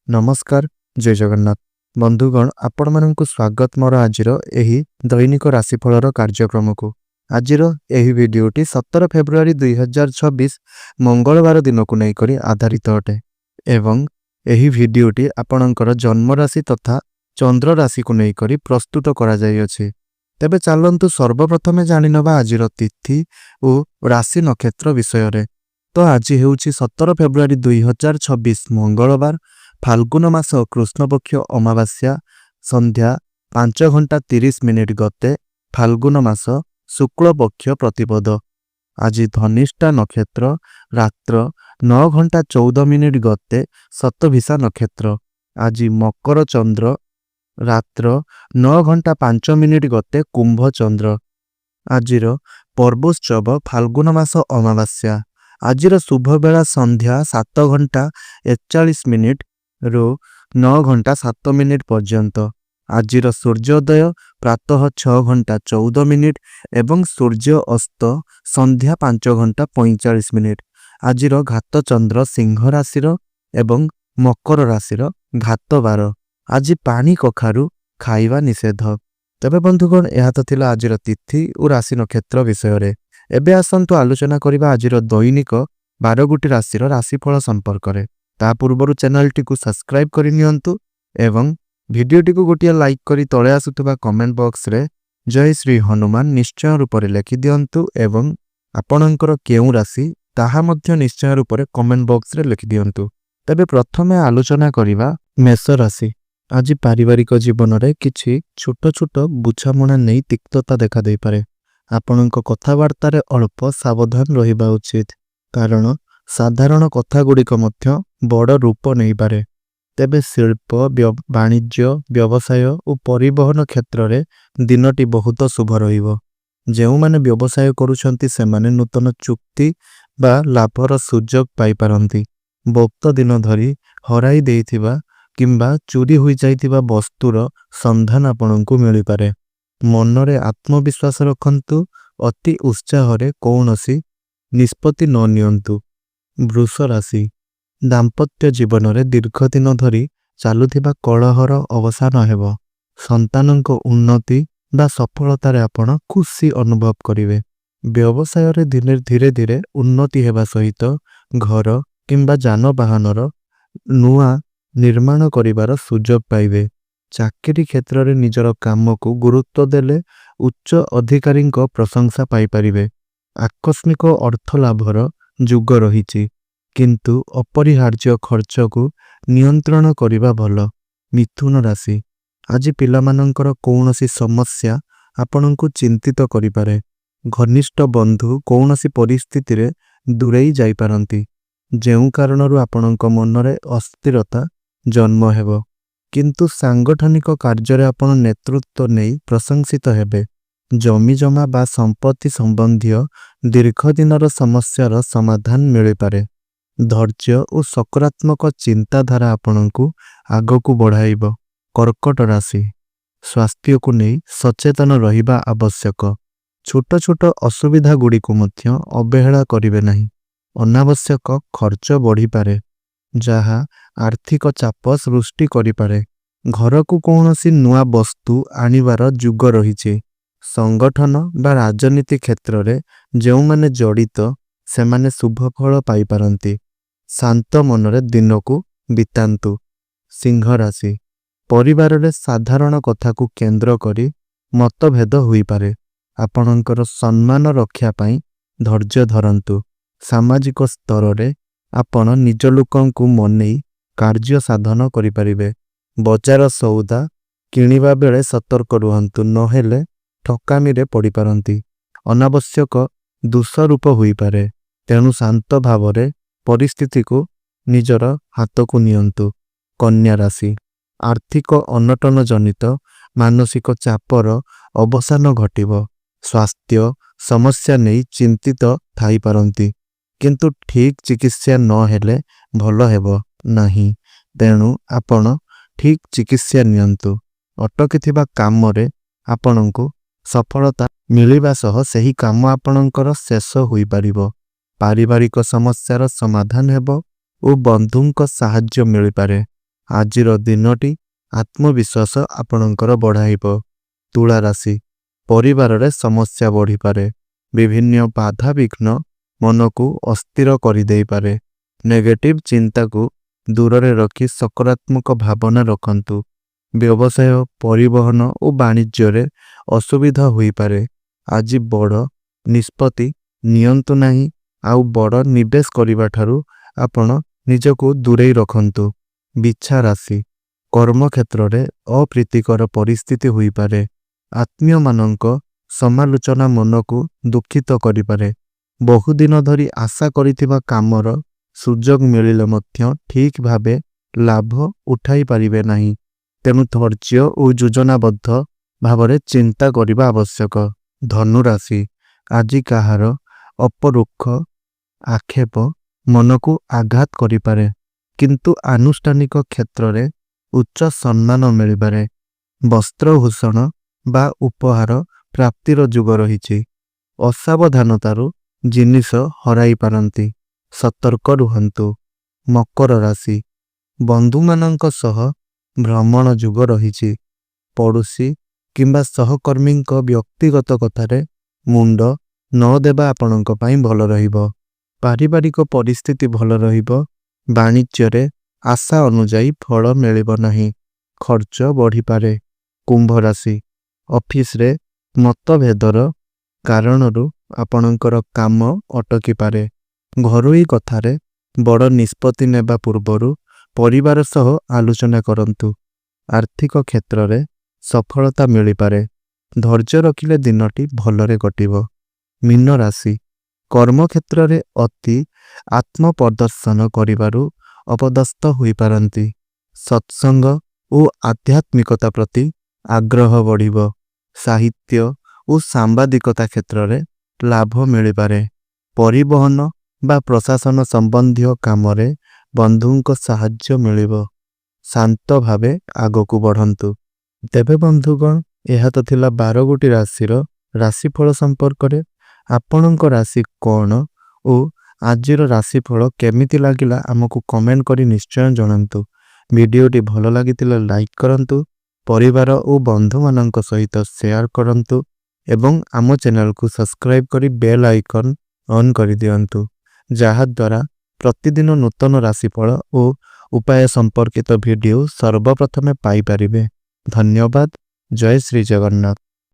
नमस्कार जय जगन्नाथ बंधुगण आपण मानक स्वागत मोर आजिर एही दैनिक राशिफलर कार्यक्रम को आजिर एही वीडियोटी 17 फेब्रुआरी 2026 मंगलवार दिन को लेकर आधारित अटे एवं एही वीडियोटी आपणकर जन्म राशि तथा चंद्र राशि को लेकर प्रस्तुत करा जाय अछि। तेबे चलंतु सर्वप्रथमे जानि नबा आजिर तिथि और राशि नक्षत्र विषय रे। तो आज हेउछि 17 फेब्रुआरी 2026 मंगलवार फाल्गुन मास कृष्णपक्ष अमावास्या संध्या 5:30 गते फाल्गुन मास शुक्ल पक्ष प्रतिपद। आज धनिष्ठा नक्षत्र रात्र 9:14 गते शतभिषा नक्षत्र। आज मकर चंद्र रात्र 9:05 गते कुंभ चंद्र। आजिर पर्वोत्सव फाल्गुन मास अमावास्या। आजिर शुभ बेला संध्या 7:41 रो 9:07 पर्यंत। आजिर सूर्योदय प्रातः 6:14 एवं सूर्य अस्त संध्या 5:45। आजिर घात चंद्र सिंह राशि एवं मकर राशि घात बार। आज पानी कखारु खाइबा निषेध। तबे बंधुगण यह तो थिला आजिर तिथि और राशि नक्षत्र विषय रे। एबे आसंतु आलोचना करिबा आजिर दैनिक 12 गोटी राशिर राशिफल संपर्क रे। ता पूर्वरु चैनल टी को सब्सक्राइब करि नियंतु एवं वीडियो टी को गोटिया लाइक करी तळे आसुतबा कमेंट बॉक्स रे जय श्री हनुमान निश्चय रूप रे लिखि दियंतु एवं आपणकर केउ राशि ताहा मध्य निश्चय रूप रे कमेंट बॉक्स रे लिखि दियंतु। तबे प्रथमे आलोचना करिबा मेष राशि। आज पारिवारिक जीवन रे किछि छोट छोट बुझामणा नै तिक्तता देखा देई पारे। आपणक कथावार्ता रे अल्प सावधान रहिबा उचित कारण साधारण कथा गुड़िक मध्य बड़ रूप नहीं पारे। तेबे शिल्प वाणिज्य व्यवसाय और परिवहन क्षेत्र रे दिनटी बहुत शुभ रहिबो। जेउ माने व्यवसाय करूछंती से माने नूतन चुक्ति बा लाभर सुजोग पाई पारंती। बहुत दिन धरी हराई देइथिबा किंबा चोरी होई जाइथिबा वस्तुर संधान आपनकु मिली पारे। मनरे आत्मविश्वास रखंतु। अति उत्साह रे कौनसी निष्पत्ति न नियंतु। वृष राशि। दाम्पत्य जीवन रे दीर्घ दिन धरी चालुथिबा कलहर अवसान हेबो। संतानक उन्नति बा सफलता रे आपण खुशी अनुभव करिवे। व्यवसाय रे धीरे धीरे उन्नति हेबा सहित घर किंबा जानवाहनर नुआ निर्माण करिवार सुजोग पाइबे। चाकरी क्षेत्र रे निजर काम को गुरुत्व देले उच्च अधिकारी प्रशंसा पाई परिबे। आकस्मिक अर्थ लाभर जुग रहिछि किंतु अपरिहार्य खर्च को नियंत्रण करिबा भल। मिथुन राशि। आज पिलामानंकर कौनसी समस्या आपनकु चिंतित करि पारे। घनिष्ठ बंधु कौनसी परिस्थिति रे दूरेई जाई पारंती जेउ कारणरु आपनक मनरे अस्थिरता जन्म हेबो। किंतु सांगठनिक कार्य रे आपण नेतृत्व नै प्रशंसित हेबे। जमी जमा बा संपत्ति संबंधी दीर्घ दिनर समस्यार समाधान मिल पारे। धैर्य और सकारात्मक चिंताधारा आपनकु आगकु बढ़ाइबो। कर्कट राशि। स्वास्थ्य को नहीं सचेतन रहिबा आवश्यक। छोट छोट असुविधा गुड़ी को मध्य अवहेला करिवे नहीं। अनावश्यक खर्च बढ़ी पारे जहा आर्थिक चाप सृष्टि करि पारे। घर को कौनसी नुआ वस्तु आनिबार जुग रहिछि। संगठन बा राजनीति क्षेत्र रे जेउ माने जड़ित से माने शुभ फल पाई पारंती। शांत मनरे दिन को बितांतु। सिंह राशि। परिवार रे साधारण कथा को केंद्र करी मतभेद हुई पारे। आपणकर सम्मान रक्षा पाई धैर्य धरंतु। सामाजिक स्तर रे आपण निज लोकन को मनै कार्य साधन करि परिबे। बजार सौदा किनिबा बेले सतर्क रुहंतु नहेले ठकामी रे पड़ी पारंती। अनावश्यक दोषरूप हुई पारे तेणु शांत भाव रे परिस्थिति को निजर हाथ को नियंतु। कन्या राशि। आर्थिक अनटन जनित मानसिक चापर अवसान घटिबो। स्वास्थ्य समस्या नहीं चिंतित थाई पारंती किंतु ठीक चिकित्सा न हेले भल हेबो नाही। तेणु आपण ठीक चिकित्सा नियंतु। अटकिथिबा काम रे आपणकु सफलता मिलिबा सह सही काम आपणकर शेष होई परिबो। पारिवारिक समस्यार समाधान हेबो और बंधुंक साहाय्य मिल पारे। ଆଜିର ଦିନଟି ଆତ୍ମବିଶ୍ୱାସ ଆପଣଙ୍କର ବଢ଼ାଇବ। ତୁଳା ରାଶି, ପରିବାରରେ ସମସ୍ୟା ବଢ଼ିପାରେ। ବିଭିନ୍ନ ବାଧାବିଘ୍ନ ମନକୁ ଅସ୍ଥିର କରିଦେଇପାରେ। ନେଗେଟିଭ ଚିନ୍ତାକୁ ଦୂରରେ ରଖି ସକାରାତ୍ମକ ଭାବନା ରଖନ୍ତୁ। ବ୍ୟବସାୟ, ପରିବହନ ଓ ବାଣିଜ୍ୟରେ ଅସୁବିଧା ହୋଇପାରେ। ଆଜି ବଡ଼ ନିଷ୍ପତ୍ତି ନିଅନ୍ତୁ ନାହିଁ। ଆଉ ବଡ଼ ନିବେଶ କରିବା ଠାରୁ ଆପଣ ନିଜକୁ ଦୂରେଇ ରଖନ୍ତୁ। ବିଛା ରାଶି, କର୍ମକ୍ଷେତ୍ରରେ ଅପ୍ରୀତିକର ପରିସ୍ଥିତି ହୋଇପାରେ। ଆତ୍ମୀୟମାନଙ୍କ ସମାଲୋଚନା ମନକୁ ଦୁଃଖିତ କରିପାରେ। ବହୁଦିନ ଧରି ଆଶା କରିଥିବା କାମର ସୁଯୋଗ ମିଳିଲେ ମଧ୍ୟ ଠିକ୍ ଭାବେ ଲାଭ ଉଠାଇ ପାରିବେ ନାହିଁ। ତେଣୁ ଧୈର୍ଯ୍ୟ ଓ ଯୋଜନାବଦ୍ଧ ଭାବରେ ଚିନ୍ତା କରିବା ଆବଶ୍ୟକ। ଧନୁରାଶି, ଆଜି କାହାର ଅପରୋକ୍ଷ ଆକ୍ଷେପ ମନକୁ ଆଘାତ କରିପାରେ, କିନ୍ତୁ ଆନୁଷ୍ଠାନିକ କ୍ଷେତ୍ରରେ ଉଚ୍ଚ ସମ୍ମାନ ମିଳିପାରେ। ବସ୍ତ୍ରଭୂଷଣ ବା ଉପହାର ପ୍ରାପ୍ତିର ଯୁଗ ରହିଛି। ଅସାବଧାନତାରୁ ଜିନିଷ ହରାଇ ପାରନ୍ତି। ସତର୍କ ରୁହନ୍ତୁ। ମକର ରାଶି, ବନ୍ଧୁମାନଙ୍କ ସହ ଭ୍ରମଣ ଯୁଗ ରହିଛି। ପଡ଼ୋଶୀ କିମ୍ବା ସହକର୍ମୀଙ୍କ ବ୍ୟକ୍ତିଗତ କଥାରେ ମୁଣ୍ଡ ନ ଦେବା ଆପଣଙ୍କ ପାଇଁ ଭଲ ରହିବ। ପାରିବାରିକ ପରିସ୍ଥିତି ଭଲ ରହିବ। ବାଣିଜ୍ୟରେ ଆଶା ଅନୁଯାୟୀ ଫଳ ମିଳିବ ନାହିଁ। ଖର୍ଚ୍ଚ ବଢ଼ିପାରେ। କୁମ୍ଭ ରାଶି, ଅଫିସରେ ମତଭେଦର କାରଣରୁ ଆପଣଙ୍କର କାମ ଅଟକିପାରେ। ଘରୋଇ କଥାରେ ବଡ଼ ନିଷ୍ପତ୍ତି ନେବା ପୂର୍ବରୁ ପରିବାର ସହ ଆଲୋଚନା କରନ୍ତୁ। ଆର୍ଥିକ କ୍ଷେତ୍ରରେ ସଫଳତା ମିଳିପାରେ। ଧୈର୍ଯ୍ୟ ରଖିଲେ ଦିନଟି ଭଲରେ କଟିବ। ମୀନ ରାଶି, କର୍ମକ୍ଷେତ୍ରରେ ଅତି ଆତ୍ମପ୍ରଦର୍ଶନ କରିବାରୁ ଅପଦସ୍ଥ ହୋଇପାରନ୍ତି। ସତ୍ସଙ୍ଗ ଓ ଆଧ୍ୟାତ୍ମିକତା ପ୍ରତି ଆଗ୍ରହ ବଢ଼ିବ। ସାହିତ୍ୟ ଓ ସାମ୍ବାଦିକତା କ୍ଷେତ୍ରରେ ଲାଭ ମିଳିପାରେ। ପରିବହନ ବା ପ୍ରଶାସନ ସମ୍ବନ୍ଧୀୟ କାମରେ ବନ୍ଧୁଙ୍କ ସାହାଯ୍ୟ ମିଳିବ। ଶାନ୍ତ ଭାବେ ଆଗକୁ ବଢ଼ନ୍ତୁ। ତେବେ ବନ୍ଧୁଗଣ, ଏହା ତ ଥିଲା 12ଗୋଟି ରାଶିର ରାଶିଫଳ ସମ୍ପର୍କରେ। ଆପଣଙ୍କ ରାଶି କ'ଣ ଓ ଆଜିର ରାଶିଫଳ କେମିତି ଲାଗିଲା ଆମକୁ କମେଣ୍ଟ କରି ନିଶ୍ଚୟ ଜଣାନ୍ତୁ। ଭିଡ଼ିଓଟି ଭଲ ଲାଗିଥିଲେ ଲାଇକ୍ କରନ୍ତୁ, ପରିବାର ଓ ବନ୍ଧୁମାନଙ୍କ ସହିତ ସେୟାର କରନ୍ତୁ ଏବଂ ଆମ ଚ୍ୟାନେଲକୁ ସବସ୍କ୍ରାଇବ୍ କରି ବେଲ୍ ଆଇକନ୍ ଅନ୍ କରିଦିଅନ୍ତୁ, ଯାହାଦ୍ୱାରା ପ୍ରତିଦିନ ନୂତନ ରାଶିଫଳ ଓ ଉପାୟ ସମ୍ପର୍କିତ ଭିଡ଼ିଓ ସର୍ବପ୍ରଥମେ ପାଇପାରିବେ। ଧନ୍ୟବାଦ। ଜୟ ଶ୍ରୀ ଜଗନ୍ନାଥ।